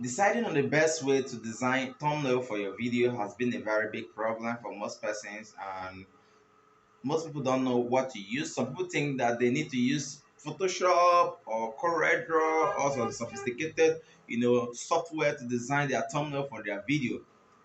Deciding on the best way to design thumbnail for your video has been a very big problem for most persons, and most people don't know what to use. Some people think that they need to use Photoshop or CorelDRAW or some sophisticated, software to design their thumbnail for their video.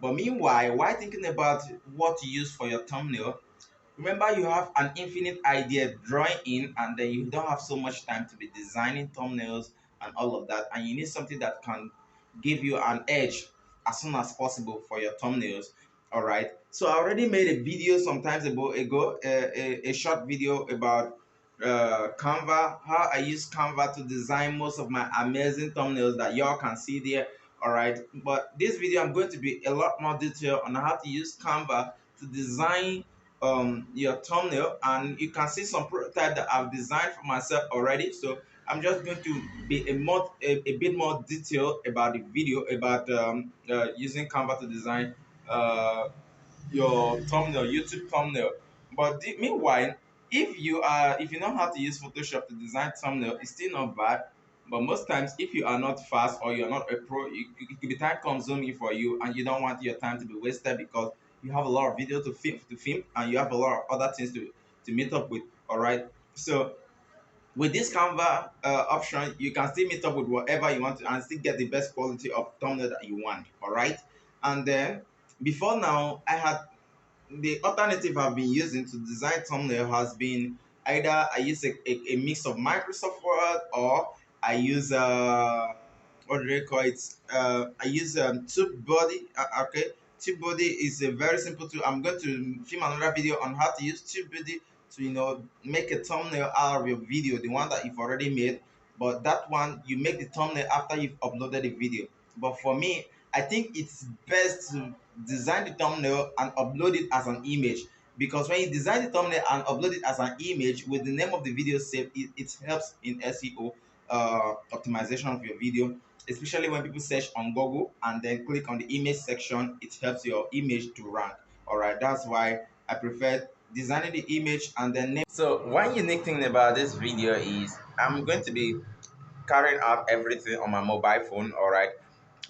But meanwhile, while thinking about what to use for your thumbnail, remember you have an infinite idea drawing in, and then you don't have so much time to be designing thumbnails and all of that, and you need something that can give you an edge as soon as possible for your thumbnails. All right, so I already made a video sometimes ago, a short video about Canva, how I use Canva to design most of my amazing thumbnails that y'all can see there. All right, but this video I'm going to be a lot more detailed on how to use Canva to design your thumbnail, and you can see some prototype that I've designed for myself already. So I'm just going to be a bit more detailed about the video about using Canva to design uh, your thumbnail, YouTube thumbnail. But meanwhile, if you know how to use Photoshop to design thumbnail, it's still not bad. But most times, if you are not fast or you're not a pro, it could be time consuming for you, and you don't want your time to be wasted because you have a lot of video to film, and you have a lot of other things to meet up with. All right. So with this Canva option, you can still meet up with whatever you want to and still get the best quality of thumbnail that you want. All right. And then before now, I had the alternative I've been using to design thumbnail has been either I use a mix of Microsoft Word, or I use what do they call it? I use TubeBuddy. Okay, TubeBuddy is a very simple tool. I'm going to film another video on how to use TubeBuddy to make a thumbnail out of your video, the one that you've already made. But that one you make the thumbnail after you've uploaded the video. But for me, I think it's best to design the thumbnail and upload it as an image, because when you design the thumbnail and upload it as an image with the name of the video saved, it helps in SEO optimization of your video, especially when people search on Google and then click on the image section. It helps your image to rank. All right, that's why I prefer designing the image and then name. So one unique thing about this video is I'm going to be carrying out everything on my mobile phone. All right,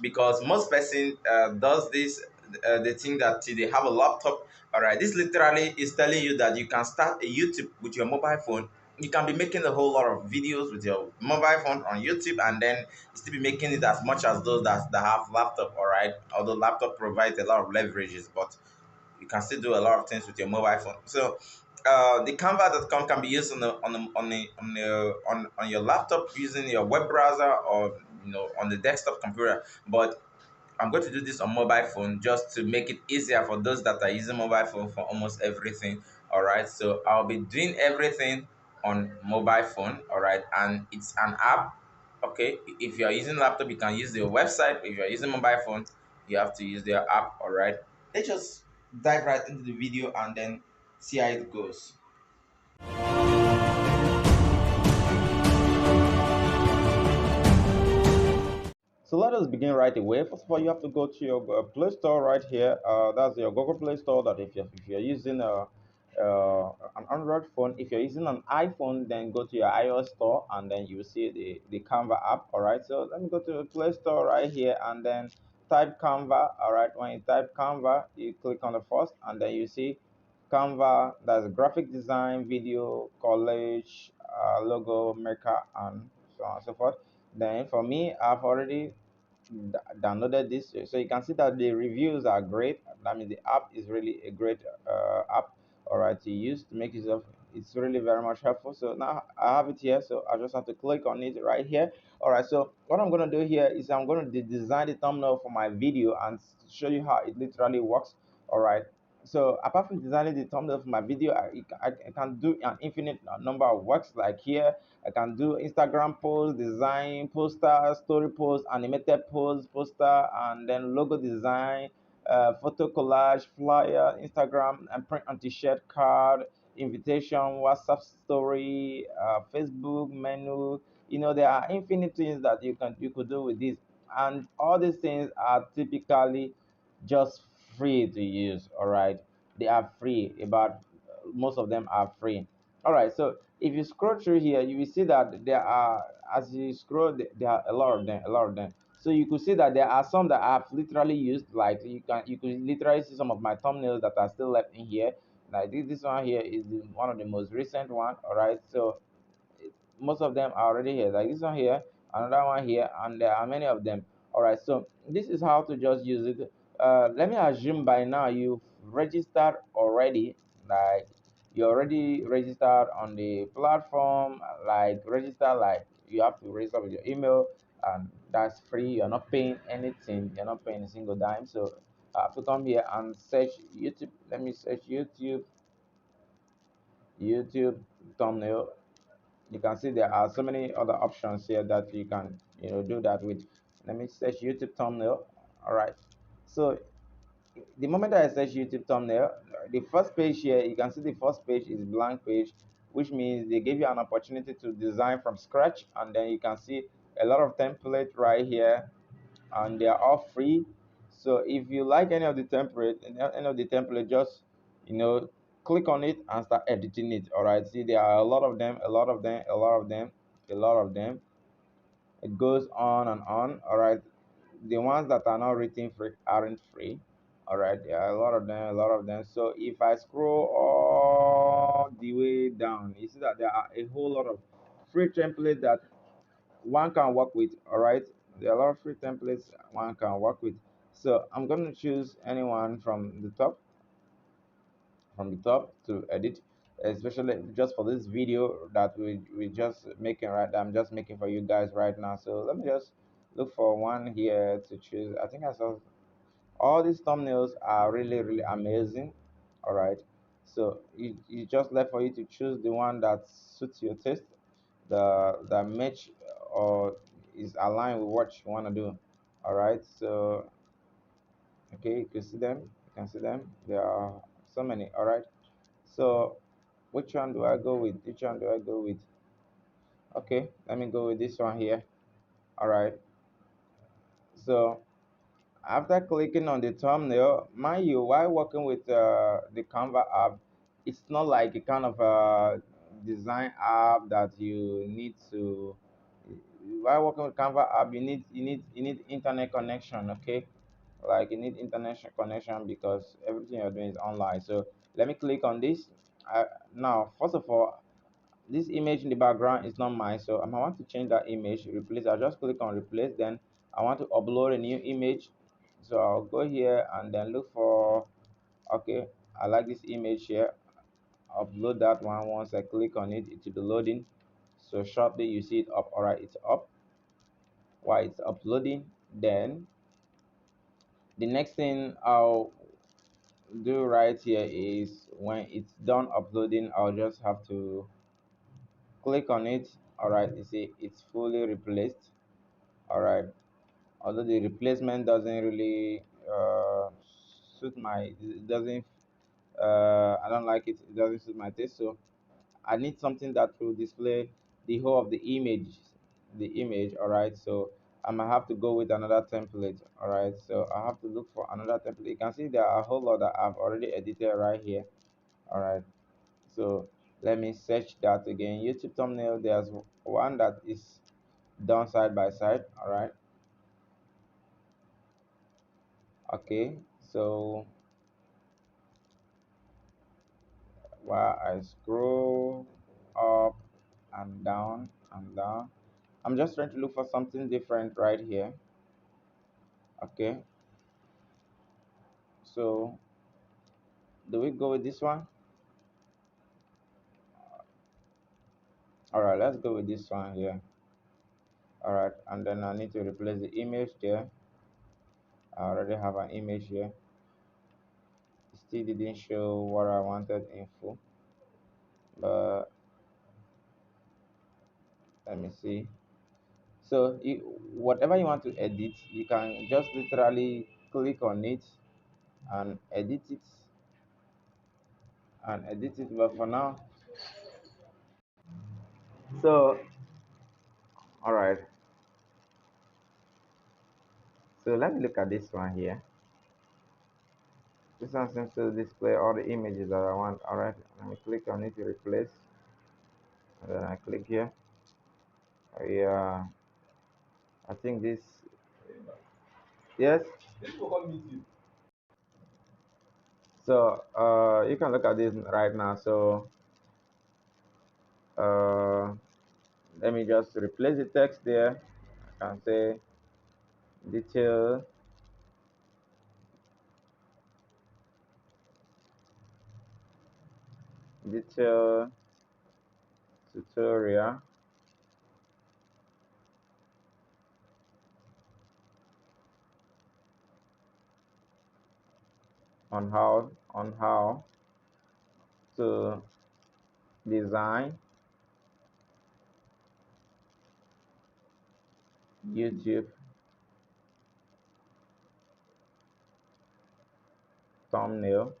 because most person does this, they think that they have a laptop. All right, this literally is telling you that you can start a YouTube with your mobile phone. You can be making a whole lot of videos with your mobile phone on YouTube, and then still be making it as much as those that have laptop. All right, although laptop provides a lot of leverages, but you can still do a lot of things with your mobile phone. So the canva.com can be used on your laptop using your web browser, or on the desktop computer. But I'm going to do this on mobile phone just to make it easier for those that are using mobile phone for almost everything. All right, so I'll be doing everything on mobile phone. All right, and it's an app. Okay, if you're using laptop, you can use their website. If you're using mobile phone, you have to use their app. All right, let's just dive right into the video and then see how it goes. So let us begin right away. First of all, you have to go to your Play Store right here. That's your Google Play Store. That if you're using an Android phone, if you're using an iPhone, then go to your iOS store and then you see the Canva app. All right. So let me go to the Play Store right here and then type Canva. All right. When you type Canva, you click on the first and then you see Canva. That's graphic design, video, college, logo maker, and so on and so forth. Then for me, I've already downloaded this, so you can see that the reviews are great. I mean, the app is really a great app, all right, to use to make use of. It's really very much helpful. So now I have it here, so I just have to click on it right here. All right, so what I'm going to do here is I'm going to design the thumbnail for my video and show you how it literally works. All right, so apart from designing the thumbnail for my video, I can do an infinite number of works. Like here I can do Instagram post, design, poster, story post, animated post, poster, and then logo design, photo collage, flyer, Instagram, and print on t-shirt, card, invitation, WhatsApp story, Facebook menu. There are infinite things that you could do with this, and all these things are typically just free to use. All right, they are free. About most of them are free. All right, so if you scroll through here, you will see that there are, as you scroll, there are a lot of them, a lot of them. So you could see that there are some that I've literally used. Like you could literally see some of my thumbnails that are still left in here. Like this one here is one of the most recent one. All right, so most of them are already here. Like this one here, another one here, and there are many of them. All right, so this is how to just use it. Let me assume by now you've registered already. Like you already registered on the platform. Like register, like you have to register with your email, and that's free. You're not paying anything. You're not paying a single dime. So I have to come here and search YouTube. Let me search YouTube thumbnail. You can see there are so many other options here that you can do that with. Let me search YouTube thumbnail. All right, so the moment I search YouTube thumbnail, the first page here, you can see the first page is blank page, which means they give you an opportunity to design from scratch. And then you can see a lot of templates right here, and they are all free. So if you like any of the template, just click on it and start editing it. All right, see there are a lot of them, a lot of them, a lot of them, a lot of them. It goes on and on. All right, the ones that are not written free aren't free. All right, there are a lot of them, a lot of them. So if I scroll all the way down, you see that there are a whole lot of free templates that one can work with. All right, there are a lot of free templates one can work with. So I'm going to choose anyone from the top to edit, especially just for this video that we just making right, I'm just making for you guys right now. So let me just look for one here to choose. I think I saw all these thumbnails are really really amazing. All right, so you just left for you to choose the one that suits your taste, the match or is aligned with what you want to do. All right, so okay, you can see them, there are so many. All right, so which one do I go with? Which one do I go with? Okay, let me go with this one here. All right, so after clicking on the thumbnail, mind you, while working with the Canva app, it's not like a kind of a design app that you need to. While working with Canva app, you need internet connection. Okay, like you need internet connection because everything you're doing is online. So let me click on this. Now, first of all, this image in the background is not mine, so I want to change that image, replace. I'll just click on replace. Then I want to upload a new image, so I'll go here and then look for, okay, I like this image here. Upload that one. Once I click on it, it will be loading. So shortly you see it up. All right, it's up. While it's uploading, then the next thing I'll do right here is when it's done uploading, I'll just have to click on it. All right, you see it's fully replaced. All right, although the replacement doesn't really suit my, it doesn't I don't like it, it doesn't suit my taste. So I need something that will display the whole of the image. All right, so I might have to go with another template. All right, so I have to look for another template. You can see there are a whole lot that I've already edited right here. All right, so let me search that again. YouTube thumbnail, there's one that is done side by side. All right, okay, so while I scroll up and down and down, I'm just trying to look for something different right here. Okay, so do we go with this one? All right, let's go with this one here. All right, and then I need to replace the image there. I already have an image here. It still didn't show what I wanted in full, but let me see. So whatever you want to edit, you can just literally click on it and edit it but for now, so all right, so let me look at this one here. This one seems to display all the images that I want. All right, let me click on it to replace, and then I click here. Yeah, I think this Yes. So you can look at this right now. So uh, let me just replace the text there. I can say detail, detail tutorial on how to design YouTube thumbnail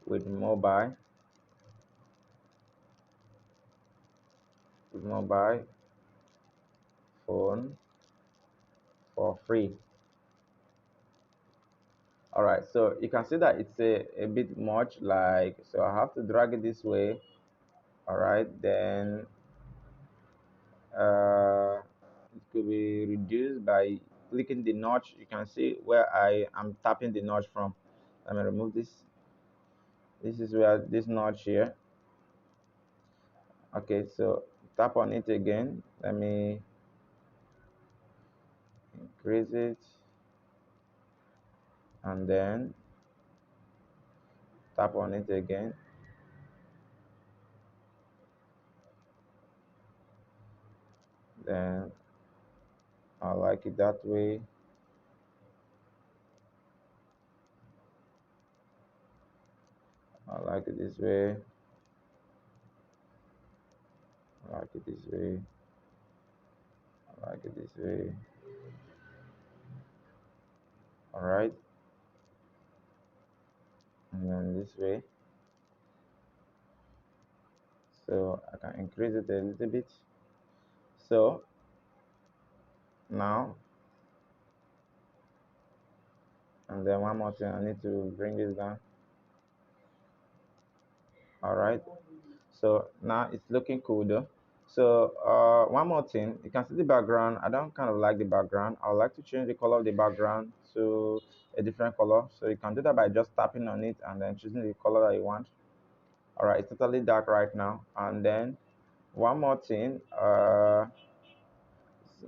with mobile phone for free. All right, so you can see that it's a bit much, like, so I have to drag it this way. All right, then it could be reduced by clicking the notch. You can see where I am tapping the notch from. Let me remove this. This is where this notch here. Okay, so tap on it again. Let me increase it, and then tap on it again. Then I like it that way. I like it this way. I like it this way. I like it this way. All right, and then this way. So I can increase it a little bit. So now, and then one more thing, I need to bring this down. All right, so now it's looking cool though. So one more thing, you can see the background. I don't kind of like the background. I would like to change the color of the background to a different color. So you can do that by just tapping on it and then choosing the color that you want. All right, it's totally dark right now. And then one more thing,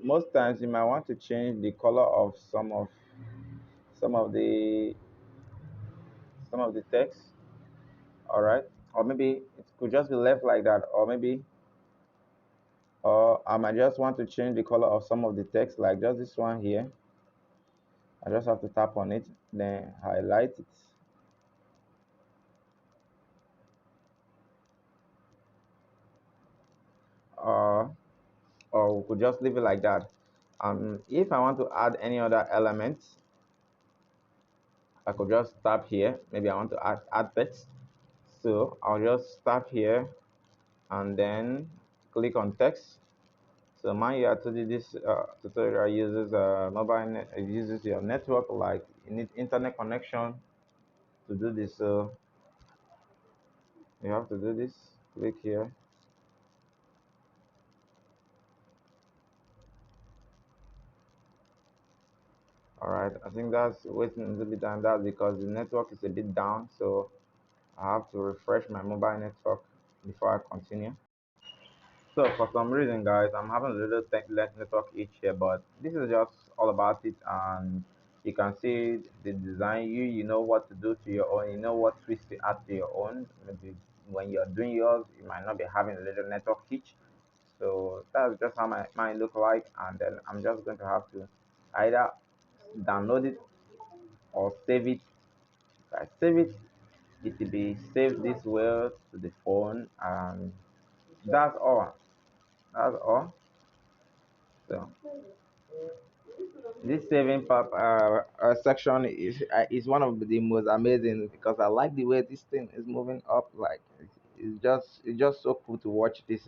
most times you might want to change the color of some of the some of the text. All right, or maybe it could just be left like that, or I might just want to change the color of some of the text, like just this one here. I just have to tap on it, then highlight it, uh, or we could just leave it like that. If I want to add any other elements, I could just tap here. Maybe I want to add text, so I'll just tap here and then click on text. So my this tutorial uses uses your network, like you need internet connection to do this. So you have to do this. Click here. All right, I think that's waiting a little bit, and that's because the network is a bit down. So I have to refresh my mobile network before I continue. So for some reason, guys, I'm having a little network issue here, but this is just all about it, and you can see the design. You know what to do to your own. You know what tweaks to add to your own. Maybe when you're doing yours, you might not be having a little network hitch. So that's just how my mine look like, and then I'm just going to have to either download it or save it. If I save it, it will be saved this way to the phone, and that's all. That's all. So this saving section is one of the most amazing, because I like the way this thing is moving up. Like it's just so cool to watch this.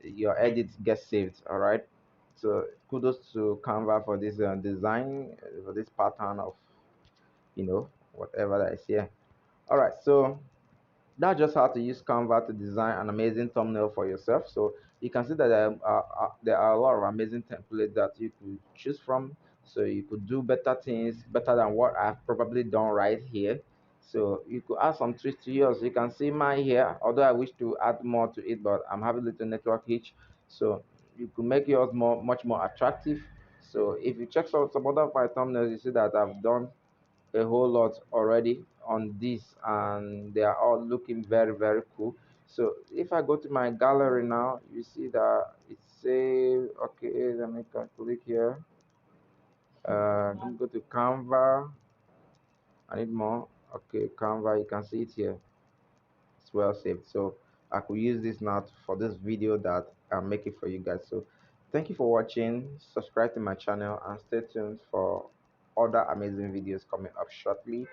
Your edits get saved. All right. So kudos to Canva for this design, for this pattern of whatever that is here. All right, so that's just how to use Canva to design an amazing thumbnail for yourself. So you can see that there are a lot of amazing templates that you could choose from. So you could do better things, better than what I've probably done right here. So you could add some tweaks to yours. You can see mine here, although I wish to add more to it, but I'm having a little network hitch. So you could make yours much more attractive. So if you check some other of my thumbnails, you see that I've done a whole lot already on this, and they are all looking very cool. So if I go to my gallery now, you see that it says, okay, let me click here. Let me go to Canva. I need more. Okay, Canva, you can see it here. It's well saved. So I could use this now for this video that I'm making for you guys. So thank you for watching. Subscribe to my channel and stay tuned for other amazing videos coming up shortly.